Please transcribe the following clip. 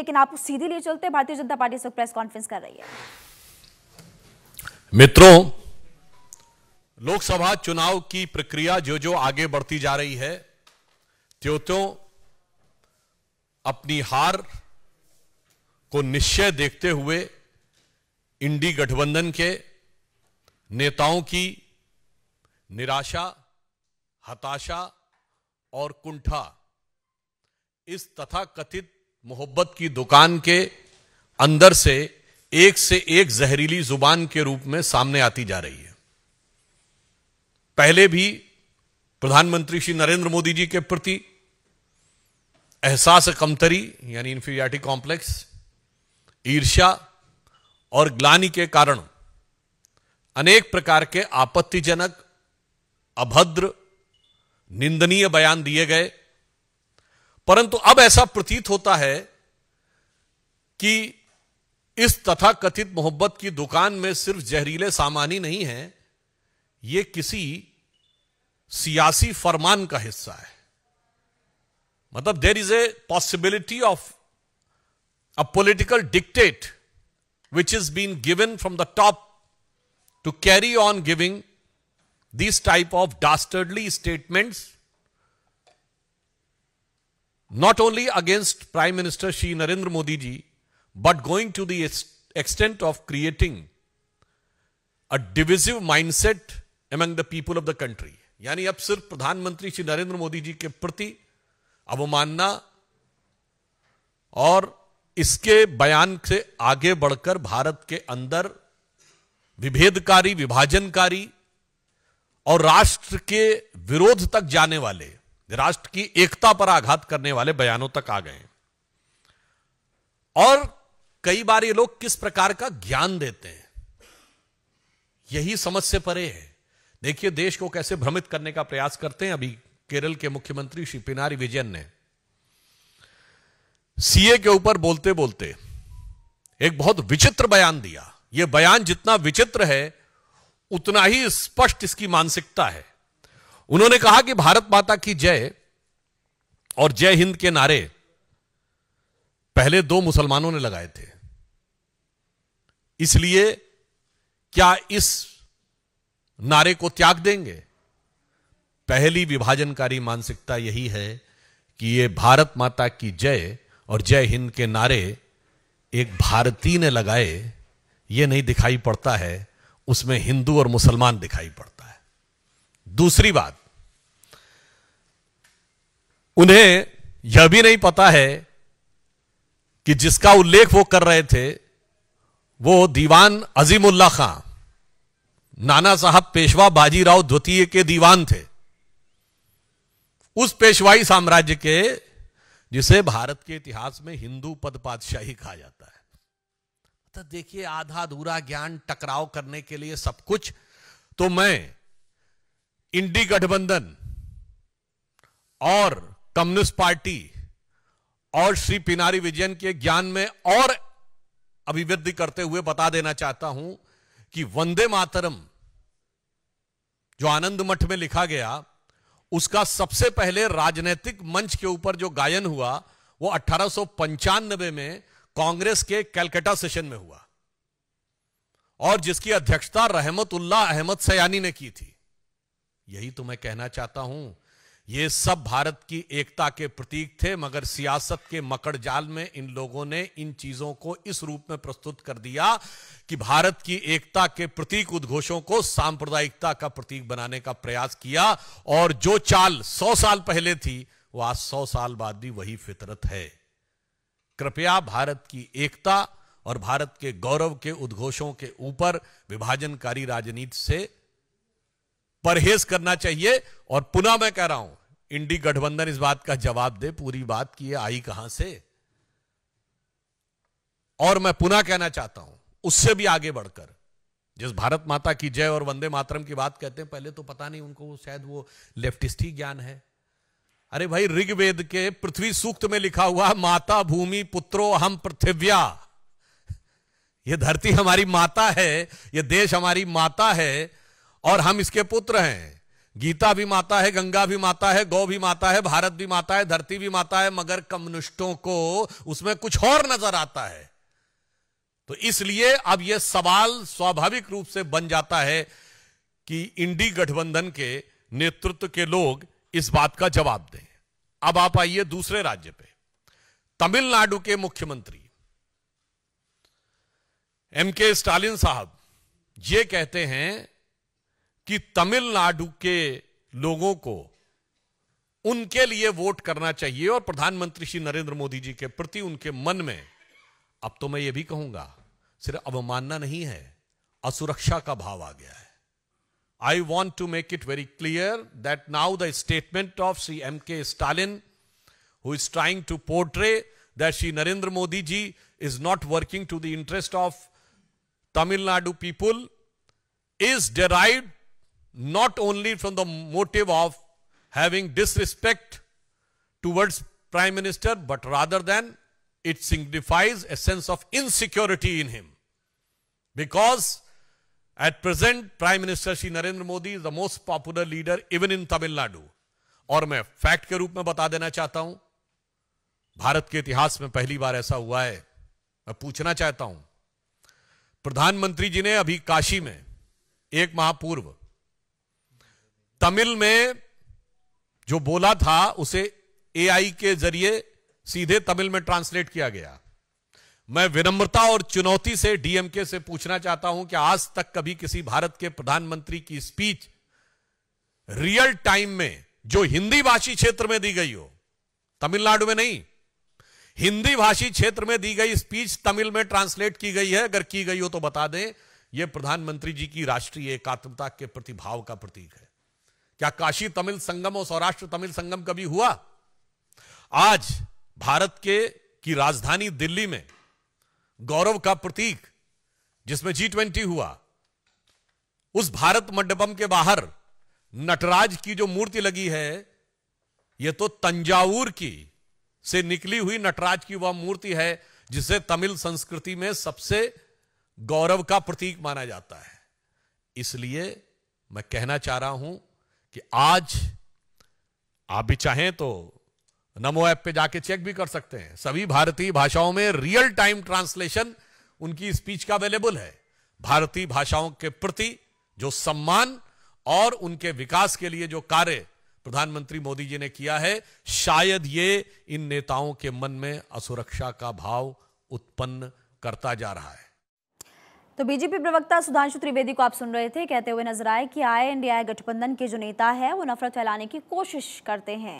लेकिन आप सीधे लिए चलते, भारतीय जनता पार्टी इस वक्त प्रेस कॉन्फ्रेंस कर रही है। मित्रों, लोकसभा चुनाव की प्रक्रिया जो आगे बढ़ती जा रही है, त्यों अपनी हार को निश्चय देखते हुए इंडी गठबंधन के नेताओं की निराशा, हताशा और कुंठा इस तथाकथित मोहब्बत की दुकान के अंदर से एक जहरीली जुबान के रूप में सामने आती जा रही है। पहले भी प्रधानमंत्री श्री नरेंद्र मोदी जी के प्रति एहसास कमतरी यानी इंफीरियरिटी कॉम्प्लेक्स, ईर्ष्या और ग्लानि के कारण अनेक प्रकार के आपत्तिजनक, अभद्र, निंदनीय बयान दिए गए। परंतु अब ऐसा प्रतीत होता है कि इस तथाकथित मोहब्बत की दुकान में सिर्फ जहरीले सामान ही नहीं है, यह किसी सियासी फरमान का हिस्सा है। मतलब there is a possibility of a political dictate which is being given from the top to carry on giving these type of dastardly statements, not only against Prime Minister Shri Narendra Modi ji, but going to the extent of creating a divisive mindset among the people of the country. यानी अब सिर्फ प्रधानमंत्री श्री नरेंद्र मोदी जी के प्रति अवमानना और इसके बयान से आगे बढ़कर भारत के अंदर विभेदकारी, विभाजनकारी और राष्ट्र के विरोध तक जाने वाले, राष्ट्र की एकता पर आघात करने वाले बयानों तक आ गए। और कई बार ये लोग किस प्रकार का ज्ञान देते हैं, यही समझ से परे है। देखिए देश को कैसे भ्रमित करने का प्रयास करते हैं। अभी केरल के मुख्यमंत्री श्री पिनारी विजयन ने सीए के ऊपर बोलते बोलते एक बहुत विचित्र बयान दिया। यह बयान जितना विचित्र है उतना ही स्पष्ट इसकी मानसिकता है। उन्होंने कहा कि भारत माता की जय और जय हिंद के नारे पहले 2 मुसलमानों ने लगाए थे, इसलिए क्या इस नारे को त्याग देंगे? पहली विभाजनकारी मानसिकता यही है कि यह भारत माता की जय और जय हिंद के नारे एक भारतीय ने लगाए, यह नहीं दिखाई पड़ता है, उसमें हिंदू और मुसलमान दिखाई पड़ता है। दूसरी बात, उन्हें यह भी नहीं पता है कि जिसका उल्लेख वो कर रहे थे वो दीवान अजीमुल्ला खां, नाना साहब पेशवा बाजीराव द्वितीय के दीवान थे, उस पेशवाई साम्राज्य के जिसे भारत के इतिहास में हिंदू पद पातशाही कहा जाता है। तो देखिए आधा अधूरा ज्ञान, टकराव करने के लिए सब कुछ। तो मैं इंडी गठबंधन और कम्युनिस्ट पार्टी और श्री पिनारी विजयन के ज्ञान में और अभिवृद्धि करते हुए बता देना चाहता हूं कि वंदे मातरम जो आनंद मठ में लिखा गया, उसका सबसे पहले राजनीतिक मंच के ऊपर जो गायन हुआ वो 1895 में कांग्रेस के कलकत्ता सेशन में हुआ और जिसकी अध्यक्षता रहमतुल्लाह अहमद सयानी ने की थी। यही तो मैं कहना चाहता हूं, ये सब भारत की एकता के प्रतीक थे, मगर सियासत के मकड़ जाल में इन लोगों ने इन चीजों को इस रूप में प्रस्तुत कर दिया कि भारत की एकता के प्रतीक उद्घोषों को सांप्रदायिकता का प्रतीक बनाने का प्रयास किया। और जो चाल 100 साल पहले थी वो आज 100 साल बाद भी वही फितरत है। कृपया भारत की एकता और भारत के गौरव के उद्घोषों के ऊपर विभाजनकारी राजनीति से परहेज करना चाहिए। और पुनः मैं कह रहा हूं, इंडी गठबंधन इस बात का जवाब दे पूरी बात की आई कहां से। और मैं पुनः कहना चाहता हूं, उससे भी आगे बढ़कर जिस भारत माता की जय और वंदे मातरम की बात कहते हैं, पहले तो पता नहीं उनको, शायद वो लेफ्टिस्ट ही ज्ञान है। अरे भाई, ऋग्वेद के पृथ्वी सूक्त में लिखा हुआ माता भूमि पुत्रो हम पृथिव्या, ये धरती हमारी माता है, ये देश हमारी माता है और हम इसके पुत्र हैं। गीता भी माता है, गंगा भी माता है, गौ भी माता है, भारत भी माता है, धरती भी माता है, मगर कम्युनिस्टों को उसमें कुछ और नजर आता है। तो इसलिए अब यह सवाल स्वाभाविक रूप से बन जाता है कि इंडी गठबंधन के नेतृत्व के लोग इस बात का जवाब दें। अब आप आइए दूसरे राज्य पे। तमिलनाडु के मुख्यमंत्री एमके स्टालिन साहब ये कहते हैं कि तमिलनाडु के लोगों को उनके लिए वोट करना चाहिए और प्रधानमंत्री श्री नरेंद्र मोदी जी के प्रति उनके मन में, अब तो मैं ये भी कहूंगा, सिर्फ अवमानना नहीं है, असुरक्षा का भाव आ गया है। I want to make it very clear that now the statement of Sri M.K. Stalin, who is trying to portray that Sri Narendra Modi ji is not working to the interest of Tamil Nadu people, is derived not only from the motive of having disrespect towards Prime Minister, but rather than it signifies a sense of insecurity in him. Because at present, Prime Minister Shri Narendra Modi is the most popular leader even in Tamil Nadu. और मैं fact के रूप में बता देना चाहता हूं, भारत के इतिहास में पहली बार ऐसा हुआ है। मैं पूछना चाहता हूं, प्रधानमंत्री जी ने अभी काशी में एक माह पूर्व तमिल में जो बोला था उसे एआई के जरिए सीधे तमिल में ट्रांसलेट किया गया। मैं विनम्रता और चुनौती से डीएमके से पूछना चाहता हूं कि आज तक कभी किसी भारत के प्रधानमंत्री की स्पीच रियल टाइम में जो हिंदी भाषी क्षेत्र में दी गई हो, तमिलनाडु में नहीं, हिंदी भाषी क्षेत्र में दी गई स्पीच तमिल में ट्रांसलेट की गई है? अगर की गई हो तो बता दें। यह प्रधानमंत्री जी की राष्ट्रीय एकात्मता के प्रति भाव का प्रतीक है। क्या काशी तमिल संगम और सौराष्ट्र तमिल संगम कभी हुआ? आज भारत की राजधानी दिल्ली में गौरव का प्रतीक जिसमें G20 हुआ, उस भारत मंडपम के बाहर नटराज की जो मूर्ति लगी है, यह तो तंजावुर की से निकली हुई नटराज की वह मूर्ति है जिसे तमिल संस्कृति में सबसे गौरव का प्रतीक माना जाता है। इसलिए मैं कहना चाह रहा हूं कि आज आप भी चाहें तो नमो ऐप पे जाके चेक भी कर सकते हैं, सभी भारतीय भाषाओं में रियल टाइम ट्रांसलेशन उनकी स्पीच का अवेलेबल है। भारतीय भाषाओं के प्रति जो सम्मान और उनके विकास के लिए जो कार्य प्रधानमंत्री मोदी जी ने किया है, शायद ये इन नेताओं के मन में असुरक्षा का भाव उत्पन्न करता जा रहा है। तो बीजेपी प्रवक्ता सुधांशु त्रिवेदी को आप सुन रहे थे, कहते हुए नजर आए कि INDI गठबंधन के जो नेता है वो नफरत फैलाने की कोशिश करते हैं।